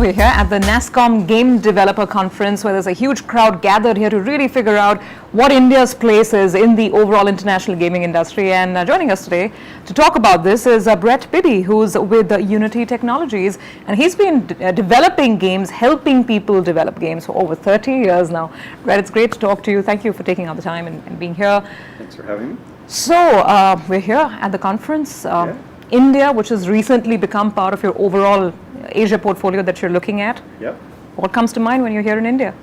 We're here at the NASSCOM Game Developer Conference, where there's a huge crowd gathered here to really figure out what India's place is in the overall international gaming industry. And joining us today to talk about this is Brett Bibby, who's with Untiy Technologies, and he's been developing games, helping people develop games for over 30 years now. Brett, it's great to talk to you. Thank you for taking out the time and being here. Thanks for having me. So we're here at the conference. India, which has recently become part of your overall Asia portfolio that you're looking at. Yep. What comes to mind when you're here in India?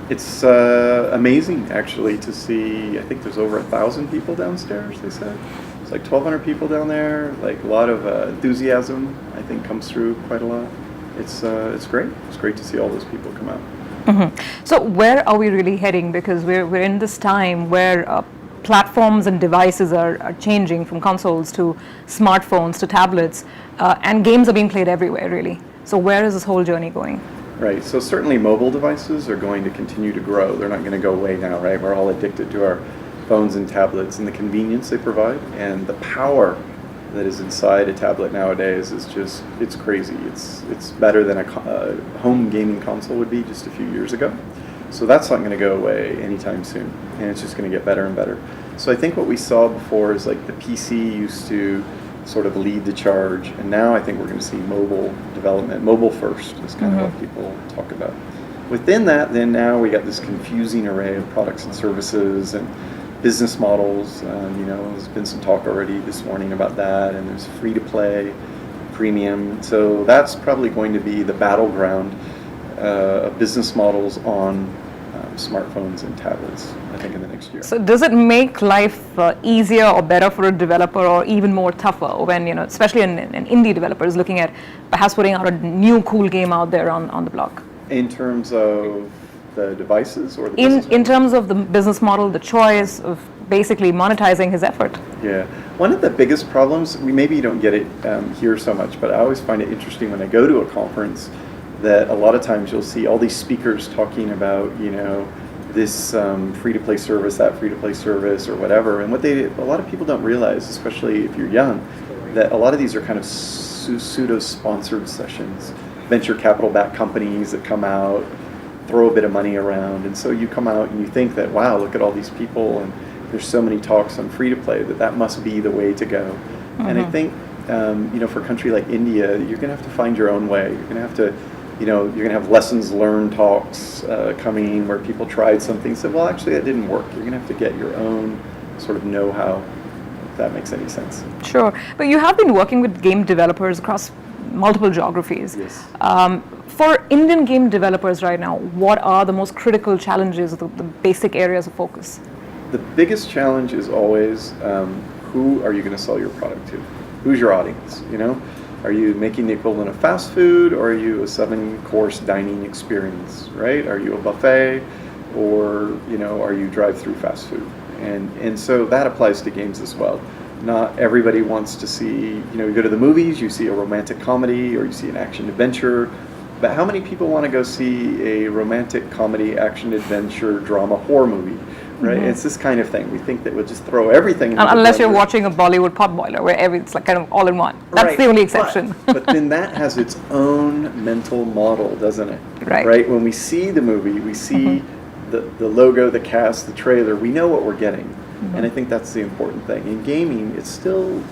It's amazing, actually, to see. I think there's over 1,000 people downstairs, they said. It's like 1,200 people down there. Like a lot of enthusiasm, I think, comes through quite a lot. It's great. It's great to see all those people come out. Mm-hmm. So where are we really heading? Because we're in this time where platforms and devices are changing from consoles to smartphones to tablets, and games are being played everywhere, really. So where is this whole journey going? Right, so certainly mobile devices are going to continue to grow. They're not going to go away now, right? We're all addicted to our phones and tablets and the convenience they provide, and the power that is inside a tablet nowadays is just, it's crazy. It's better than a home gaming console would be just a few years ago. So that's not going to go away anytime soon, and it's just going to get better and better. So I think what we saw before is like the PC used to sort of lead the charge, and now I think we're going to see mobile development. Mobile first is kind of what people talk about. Within that, then now we got this confusing array of products and services and business models. There's been some talk already this morning about that, and there's free to play, premium. So that's probably going to be the battleground of business models on smartphones and tablets, I think, in the next year. So does it make life easier or better for a developer, or even more tougher when, especially an indie developer is looking at perhaps putting out a new cool game out there on the block? In terms of the devices or the in terms of the business model, the choice of basically monetizing his effort? Yeah. One of the biggest problems, maybe you don't get it here so much, but I always find it interesting when I go to a conference that a lot of times you'll see all these speakers talking about, this free-to-play service, that free-to-play service, or whatever. And a lot of people don't realize, especially if you're young, that a lot of these are kind of pseudo-sponsored sessions. Venture capital-backed companies that come out, throw a bit of money around, and so you come out and you think that, wow, look at all these people, and there's so many talks on free-to-play, that must be the way to go. And I think, for a country like India, you're going to have to find your own way. You're going to have to you're going to have lessons learned talks coming where people tried something and said, well, actually, that didn't work. You're going to have to get your own sort of know-how, if that makes any sense. Sure. But you have been working with game developers across multiple geographies. Yes. For Indian game developers right now, what are the most critical challenges, the basic areas of focus? The biggest challenge is always who are you going to sell your product to? Who's your audience, Are you making the equivalent of fast food, or are you a 7-course dining experience, right? Are you a buffet, or are you drive-through fast food? And so that applies to games as well. Not everybody wants to see, you go to the movies, you see a romantic comedy, or you see an action adventure, but how many people want to go see a romantic comedy, action adventure, drama, horror movie? Right, it's this kind of thing. We think that we'll just throw everything. Unless you're watching a Bollywood potboiler, where it's like kind of all in one. That's the only exception. But then that has its own mental model, doesn't it? Right. When we see the movie, we see the logo, the cast, the trailer. We know what we're getting, and I think that's the important thing. In gaming, it's still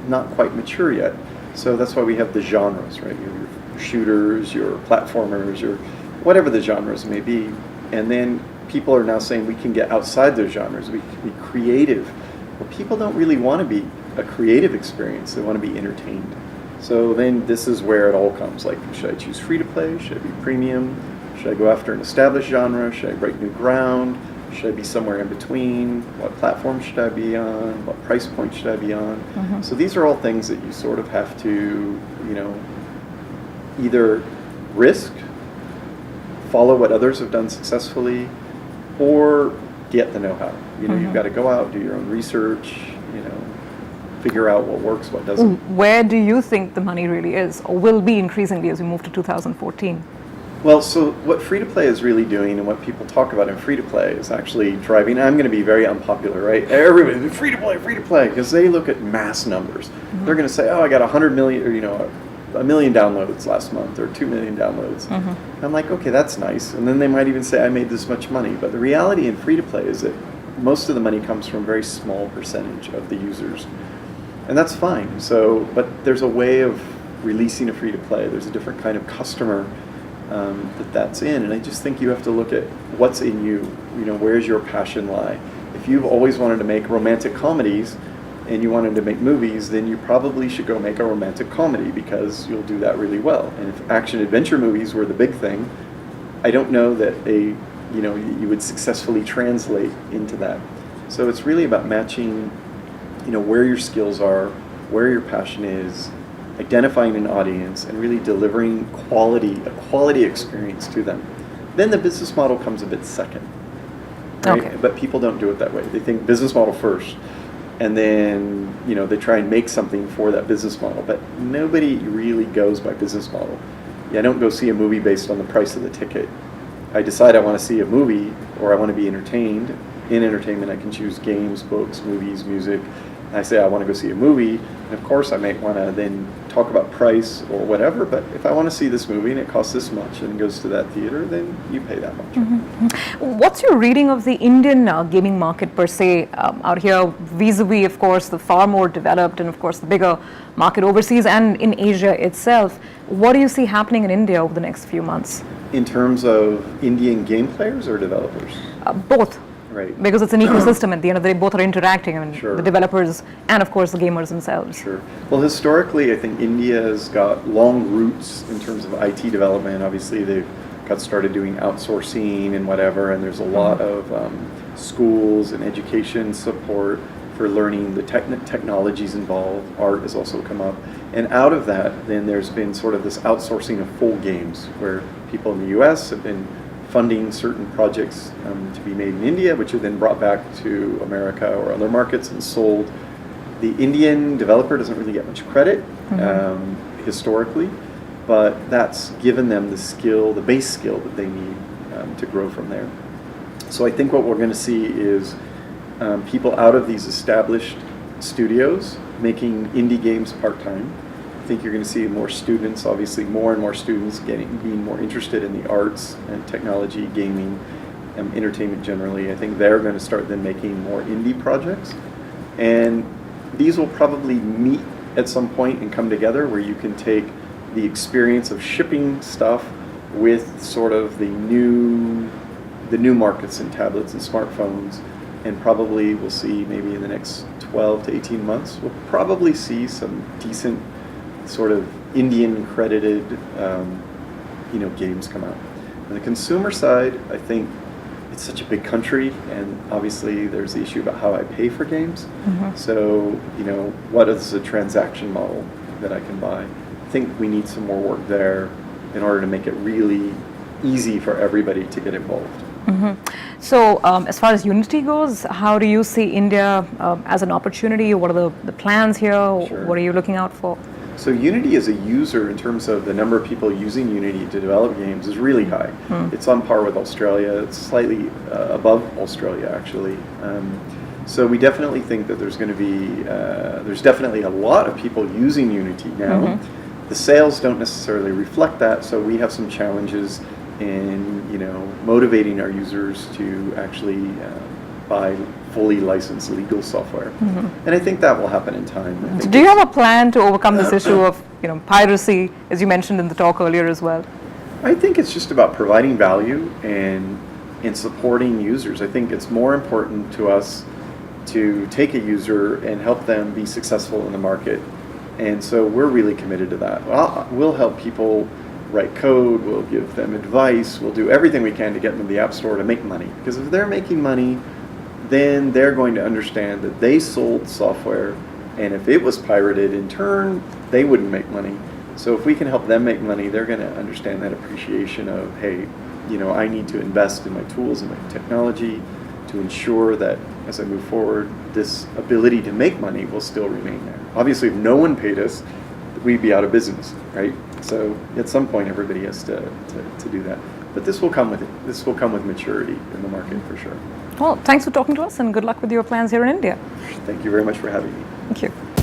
not quite mature yet, so that's why we have the genres, right? Your shooters, your platformers, your whatever the genres may be, and then people are now saying we can get outside those genres, we can be creative. Well, people don't really want to be a creative experience, they want to be entertained. So then this is where it all comes, like, should I choose free to play, should I be premium, should I go after an established genre, should I break new ground, should I be somewhere in between, what platform should I be on, what price point should I be on? So these are all things that you sort of have to, either risk, follow what others have done successfully, or get the know-how. You've got to go out, do your own research, figure out what works, what doesn't. Where do you think the money really is, or will be increasingly as we move to 2014? Well, so what free-to-play is really doing, and what people talk about in free-to-play, is actually driving. I'm going to be very unpopular, right? Everybody, free-to-play, because they look at mass numbers. They're going to say, oh, I got 100 million, or 1 million downloads last month or 2 million downloads. I'm like, okay, that's nice. And then they might even say I made this much money. But the reality in free-to-play is that most of the money comes from a very small percentage of the users. And that's fine. So, but there's a way of releasing a free-to-play. There's a different kind of customer that's in. And I just think you have to look at what's in you. You know, where's your passion lie? If you've always wanted to make romantic comedies and you wanted to make movies, then you probably should go make a romantic comedy because you'll do that really well. And if action adventure movies were the big thing, I don't know that you would successfully translate into that. So it's really about matching, where your skills are, where your passion is, identifying an audience, and really delivering a quality experience to them. Then the business model comes a bit second. Right? Okay. But people don't do it that way. They think business model first, and then they try and make something for that business model. But nobody really goes by business model. I don't go see a movie based on the price of the ticket. I decide I want to see a movie or I want to be entertained. In entertainment, I can choose games, books, movies, music. I say I want to go see a movie, and of course I might want to then talk about price or whatever, but if I want to see this movie and it costs this much and goes to that theater, then you pay that much. What's your reading of the Indian gaming market per se out here, vis-a-vis, of course, the far more developed and, of course, the bigger market overseas and in Asia itself? What do you see happening in India over the next few months? In terms of Indian game players or developers? Both. Right. Because it's an ecosystem at the end of the day, both are interacting, Sure. the developers and, of course, the gamers themselves. Sure. Well, historically, I think India's got long roots in terms of IT development. Obviously, they've got started doing outsourcing and whatever, and there's a lot of schools and education support for learning the technologies involved. Art has also come up. And out of that, then there's been sort of this outsourcing of full games, where people in the US have been funding certain projects to be made in India, which are then brought back to America or other markets and sold. The Indian developer doesn't really get much credit historically, but that's given them the skill, the base skill that they need to grow from there. So I think what we're going to see is people out of these established studios making indie games part-time. I think you're going to see more students, obviously more and more students being more interested in the arts and technology, gaming, entertainment generally. I think they're going to start then making more indie projects. And these will probably meet at some point and come together where you can take the experience of shipping stuff with sort of the new markets in tablets and smartphones. And probably we'll see maybe in the next 12 to 18 months, we'll probably see some decent sort of Indian credited games come out. On the consumer side, I think it's such a big country, and obviously there's the issue about how I pay for games. So, what is a transaction model that I can buy? I think we need some more work there in order to make it really easy for everybody to get involved. So as far as Unity goes, how do you see India as an opportunity? What are the plans here? Sure. What are you looking out for? So Unity as a user, in terms of the number of people using Unity to develop games, is really high. It's on par with Australia. It's slightly above Australia, actually. So we definitely think that there's definitely a lot of people using Unity now. The sales don't necessarily reflect that, so we have some challenges in motivating our users to actually buy fully licensed legal software. And I think that will happen in time. Do you have a plan to overcome this issue of piracy, as you mentioned in the talk earlier as well? I think it's just about providing value and supporting users. I think it's more important to us to take a user and help them be successful in the market. And so we're really committed to that. We'll help people write code, we'll give them advice, we'll do everything we can to get them to the App Store to make money. Because if they're making money, then they're going to understand that they sold software, and if it was pirated in turn, they wouldn't make money. So if we can help them make money, they're going to understand that appreciation of, hey, I need to invest in my tools and my technology to ensure that as I move forward, this ability to make money will still remain there. Obviously, if no one paid us, we'd be out of business, right? So at some point, everybody has to do that. But this will come with it. This will come with maturity in the market for sure. Well, thanks for talking to us, and good luck with your plans here in India. Thank you very much for having me. Thank you.